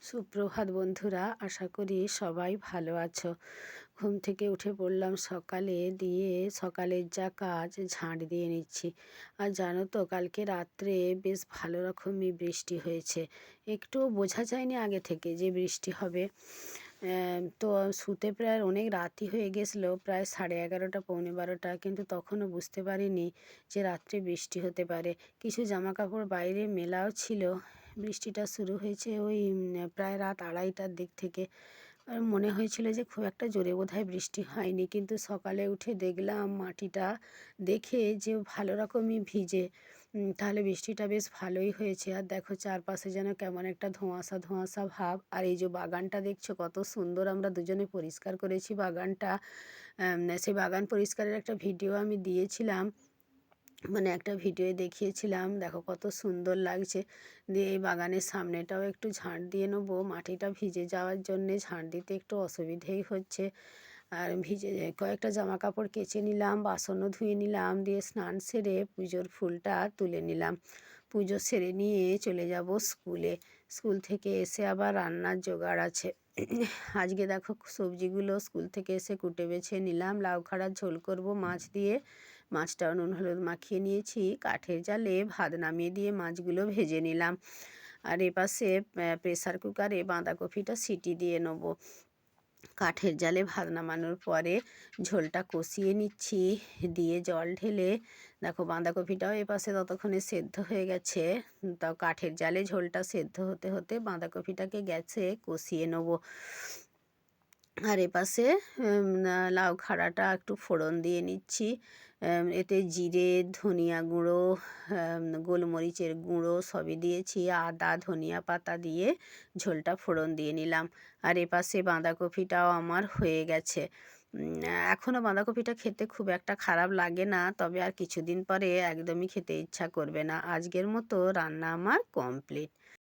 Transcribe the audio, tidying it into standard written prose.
সুপ্রভাত বন্ধুরা, আশা করি সবাই ভালো আছো। ঘুম থেকে উঠে পড়লাম সকালে, দিয়ে সকালের যা কাজ ঝাঁট দিয়ে নিচ্ছি। আর জানো তো, কালকে রাত্রে বেশ ভালো রকমই বৃষ্টি হয়েছে। একটু বোঝা যায়নি আগে থেকে যে বৃষ্টি হবে। তো শুতে প্রায় অনেক রাতই হয়ে গেছিলো, প্রায় 11:30 পৌনে 12টা, কিন্তু তখনও বুঝতে পারিনি যে রাত্রে বৃষ্টি হতে পারে। কিছু জামা কাপড় বাইরে মেলাও ছিল। বৃষ্টিটা শুরু হয়েছে ওই প্রায় রাত 2:30টার দিক থেকে। আর মনে হয়েছিল যে খুব একটা জোরে বোধহয় বৃষ্টি হয়নি, কিন্তু সকালে উঠে দেখলাম মাটিটা দেখে যে ভালো রকমই ভিজে। তাহলে বৃষ্টিটা বেশ ভালোই হয়েছে। আর দেখো, চারপাশে যেন কেমন একটা ধোঁয়াশা ধোঁয়াশা ভাব। আর এই যে বাগানটা দেখছো কত সুন্দর, আমরা দুজনে পরিষ্কার করেছি বাগানটা। সেই বাগান পরিষ্কারের একটা ভিডিও আমি দিয়েছিলাম, মানে একটা ভিডিও দেখিয়েছিলাম। দেখো কত সুন্দর লাগছে। দিয়ে এই বাগানের সামনেটাও একটু ঝাঁট দিয়ে নেবো, মাটিটা ভিজে যাওয়ার জন্যে ঝাঁট দিতে একটু অসুবিধেই হচ্ছে। আর ভিজে কয়েকটা জামা কাপড় কেচে নিলাম, বাসনও ধুয়ে নিলাম, দিয়ে স্নান সেরে পুজোর ফুলটা তুলে নিলাম। পুজো সেরে নিয়ে চলে যাব স্কুলে। স্কুল থেকে এসে আবার রান্নার জোগাড় আছে। আজকে দেখো সবজিগুলো স্কুল থেকে এসে কুটে বেছে নিলাম। লাউ খাড়ার ঝোল করব মাছ দিয়ে। মাছটা নুন হলুদ মাখিয়ে নিয়েছি। কাঠের জালে ভাত নামিয়ে দিয়ে মাছগুলো ভেজে নিলাম। আর এপাশে প্রেসার কুকারে বাঁধাকপিটা সিটি দিয়ে নেবো। কাঠের জালে ভাত নামানোর পরে ঝোলটা কষিয়ে নিচ্ছি, দিয়ে জল ঢেলে। দেখো বাঁধাকপিটাও এপাশে ততক্ষণে সেদ্ধ হয়ে গেছে। তাও কাঠের জালে ঝোলটা সেদ্ধ হতে হতে বাঁধাকপিটাকে গ্যাসে কষিয়ে নেবো। আর এপাশে লাউ খাড়াটা একটু ফোড়ন দিয়ে নিচ্ছি। এতে জিরে, ধনিয়া গুঁড়ো, গোলমরিচের গুঁড়ো সবই দিয়েছি। আদা, ধনিয়া পাতা দিয়ে ঝোলটা ফোড়ন দিয়ে নিলাম। আর এপাশে বাঁধাকপিটাও আমার হয়ে গেছে। এখনও বাঁধাকপিটা খেতে খুব একটা খারাপ লাগে না, তবে আর কিছুদিন পরে একদমই খেতে ইচ্ছা করবে না। আজকের মতো রান্না আমার কমপ্লিট।